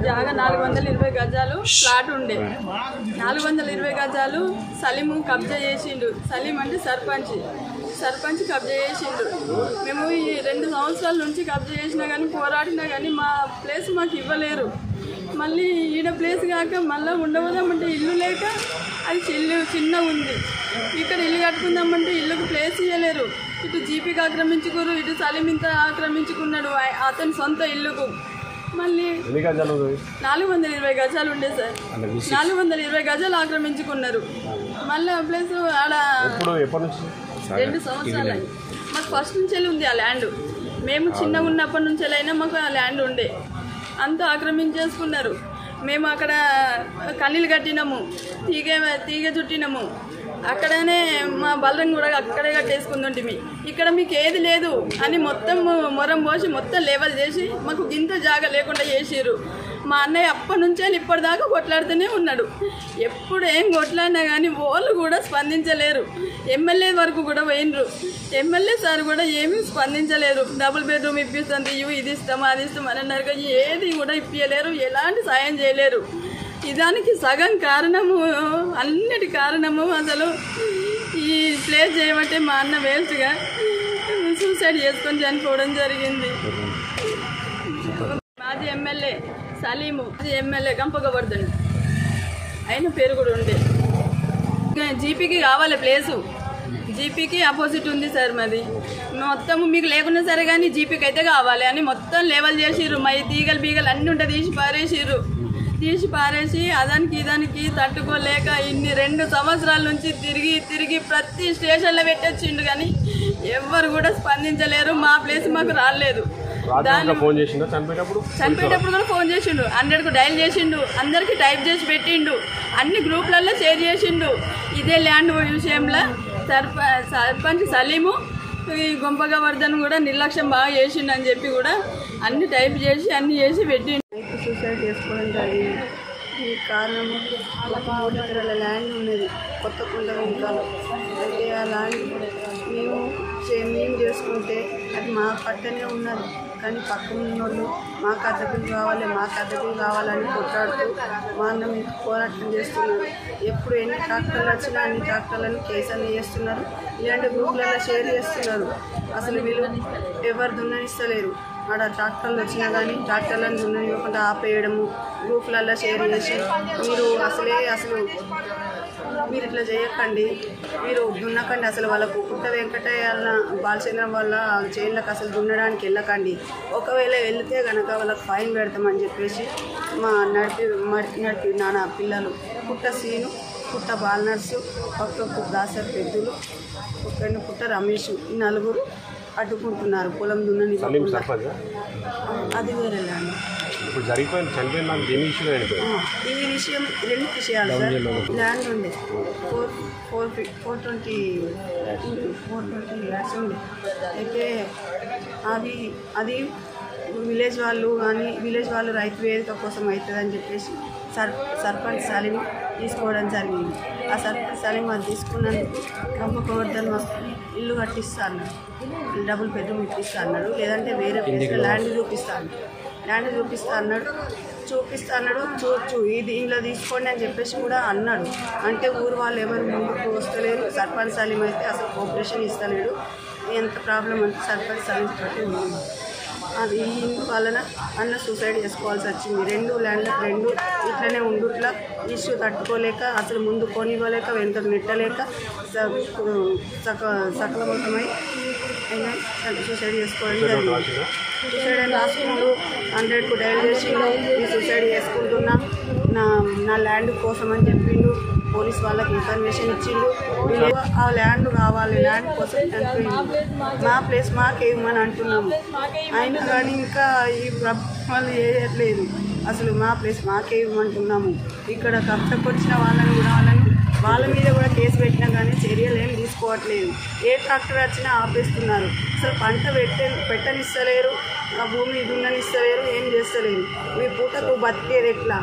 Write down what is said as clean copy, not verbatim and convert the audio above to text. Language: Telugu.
జాగా 420 గజాలు ప్లాట్ ఉండే 420 గజాలు సలీము కబ్జా చేసిండు. సలీం అంటే సర్పంచ్ కబ్జా చేసిండు. మేము ఈ 2 సంవత్సరాల నుంచి కబ్జా చేసినా కానీ పోరాడినా కానీ మా ప్లేస్ మాకు ఇవ్వలేరు. మళ్ళీ ఈడ ప్లేస్ కాక మళ్ళీ ఉండబోదామంటే ఇల్లు లేక అది చిన్న ఉంది. ఇక్కడ ఇల్లు కట్టుకుందామంటే ఇల్లుకు ప్లేస్ ఇవ్వలేరు. ఇటు జీపీకి ఆక్రమించుకోరు, ఇటు సలీం ఇంత ఆక్రమించుకున్నాడు అతని సొంత ఇల్లుకు. మళ్ళీ 420 గజాలు ఉండే సార్, 420 గజాలు ఆక్రమించుకున్నారు. మళ్ళీ ప్లేస్ ఆడ 2 సంవత్సరాలు మాకు ఫస్ట్ నుంచి ఉంది ఆ ల్యాండ్. మేము చిన్నగా ఉన్నప్పటి నుంచి అయినా మాకు ఆ ల్యాండ్ ఉండే, అంతా ఆక్రమించేసుకున్నారు. మేము అక్కడ కన్నీళ్ళు కట్టినాము, తీగ చుట్టినాము. అక్కడనే మా బలరం కూడా అక్కడే కట్టేసుకుంటుంటిమి. ఇక్కడ మీకు ఏది లేదు అని మొత్తం మొరం పోసి మొత్తం లేవల్ చేసి మాకు గింత జాగా లేకుండా చేసిర్రు. మా అన్నయ్య అప్పటి నుంచే ఇప్పటిదాకా కొట్లాడుతూనే ఉన్నాడు. ఎప్పుడు ఏం కొట్లాడినా కానీ వాళ్ళు కూడా స్పందించలేరు. ఎమ్మెల్యే వరకు కూడా పోయినరు, ఎమ్మెల్యే సార్ కూడా ఏమీ స్పందించలేరు. డబుల్ బెడ్రూమ్ ఇప్పిస్తుంది, ఇది ఇస్తాం అది ఇస్తాం అని అన్నారు. ఏది కూడా ఇప్పించలేరు, ఎలాంటి సాయం చేయలేరు. దానికి సగం కారణము, అన్నిటి కారణము అసలు ఈ ప్లేస్ చేయబట్టే మా అన్న వేస్ట్గా సూసైడ్ చేసుకొని చనిపోవడం జరిగింది. మాజీ ఎమ్మెల్యే సలీము, ఎమ్మెల్యే గంపగవర్ధన్ అయిన పేరు కూడా ఉండే. జీపీకి కావాలి ప్లేసు, జీపీకి ఆపోజిట్ ఉంది సార్ మాది. మొత్తం మీకు లేకున్నా సరే కానీ జీపీకి అయితే కావాలి అని మొత్తం లెవెల్ చేసిర్రు. మా బీగలు అన్నీ ఉంటే తీసి పారేసి ఇదానికి తట్టుకోలేక ఇన్ని 2 సంవత్సరాల నుంచి తిరిగి ప్రతి స్టేషన్లో పెట్టొచ్చిండు కానీ ఎవ్వరు కూడా స్పందించలేరు. మా ప్లేస్ మాకు రాలేదు. చనిపోయేటప్పుడు కూడా ఫోన్ చేసిండు, 100కు డైల్ చేసిండు, అందరికి టైప్ చేసి పెట్టిండు, అన్ని గ్రూప్లలో షేర్ చేసిండు. ఇదే ల్యాండ్ విషయంలో సర్పంచ్ సలీము ఈ గొంపగవర్ధన్ కూడా నిర్లక్ష్యం బాగా చేసిండు అని చెప్పి కూడా అన్ని టైప్ చేసి అన్ని చేసి పెట్టిండు. సూసైడ్ చేసుకోవడం జరిగింది. ఈ కారణము మాకు 3 ఎకరాల ల్యాండ్ ఉన్నది కొత్తకొండ వెనుకాల. అయితే ఆ ల్యాండ్ మేము చేసుకుంటే అది మా పట్టనే ఉన్నది. కానీ పక్కన ఉన్నోళ్ళు మాకు అద్దెకులు కావాలని కొట్లాడుతూ మా అన్న మీకు పోరాటం చేస్తున్నారు. ఎప్పుడు ఎన్ని ట్రాక్టర్లు వచ్చినా అన్ని ట్రాక్టర్లను కేసులు చేస్తున్నారు, ఇలాంటి గ్రూపులలో షేర్ చేస్తున్నారు. అసలు వీళ్ళు ఎవరు దున్ననిస్తలేరు. ఆడ ట్రాక్టర్లు వచ్చినా కానీ ట్రాక్టర్లను దున్ననివ్వకుండా ఆపేయడము, గ్రూపులలో షేర్ చేసి అసలు మీరు ఇట్లా చేయకండి, మీరు దున్నకండి, అసలు వాళ్ళకు పుట్ట వెంకటయ్య బాలచంద్రం వల్ల చేనులకు అసలు దున్నడానికి వెళ్ళకండి, ఒకవేళ వెళితే కనుక వాళ్ళకి ఫైన్ పెడతామని చెప్పేసి మా నడిపి నాన్న పిల్లలు పుట్ట సీను, పుట్ట బాలనర్సు, పక్క దాసర్ పెద్దలు, పుట్ట రమేష్, ఈ 4 అడ్డుకుంటున్నారు పొలం దున్నని. అది వేరే ల్యాండ్. ఈ విషయం 2 విషయాలు సార్. ల్యాండ్ ఉండే 420 యార్డ్స్ ఉండే. అయితే అది విలేజ్ వాళ్ళు రైతు వేదిక కోసం అవుతుందని చెప్పేసి సర్పంచ్ సలీం తీసుకోవడం జరిగింది. ఆ సర్పంచ్ సలీం అది తీసుకున్నందుకు గంపగవర్ధన్ ఇల్లు కట్టిస్తా అన్నాడు, డబుల్ బెడ్రూమ్ ఇప్పిస్తా అన్నాడు, లేదంటే వేరే ప్లేస్లో ల్యాండ్ చూపిస్తా అన్నాడు. ఇలా తీసుకోండి అని చెప్పేసి కూడా అన్నాడు. అంటే ఊరు వాళ్ళు ఎవరు ముందుకు వస్తలేరు. సర్పంచ్ సలీం అయితే అసలు కోఆపరేషన్ ఇస్తలేడు. ఎంత ప్రాబ్లం అంటే సర్పంచ్ సలీం తోటి ఉంది. అది వలన అన్న సూసైడ్ చేసుకోవాల్సి వచ్చింది. 2 ల్యాండ్లకు 2 ఇట్లనే ఉండుట్లా ఇష్యూ తట్టుకోలేక అసలు ముందు కొనివ్వలేక వెంటనే నెట్టలేక సకలమతమై అయినా సూసైడ్ చేసుకోవడం జరిగింది. సూసైడ్ అని రాసుకున్నాడు, 100కు డైల్ చేసిండు, నేను సూసైడ్ చేసుకుంటున్నా నా ల్యాండ్ కోసం అని చెప్పిండు. పోలీస్ వాళ్ళకి ఇన్ఫర్మేషన్ ఇచ్చిండు, ఆ ల్యాండ్ కావాలి, ల్యాండ్ కోసం చనిపోయింది, మా ప్లేస్ మాకే ఇవ్వమని అంటున్నాము. అయినా కానీ ఇంకా ఈ ప్రభుత్వాలు చేయట్లేదు. అసలు మా ప్లేస్ మాకే ఇవ్వమంటున్నాము. ఇక్కడ కబ్జకు వచ్చిన వాళ్ళ మీద కూడా కేసు పెట్టినా కానీ చర్యలు ఏం తీసుకోవట్లేదు. ఏ ట్రాక్టర్ వచ్చినా ఆపేస్తున్నారు. అసలు పంట పెట్టనిస్తలేరు, ఆ భూమి దున్ననిస్తలేరు, ఏం చేస్తలేరు. మీ పూటకు బతికేది ఎట్లా?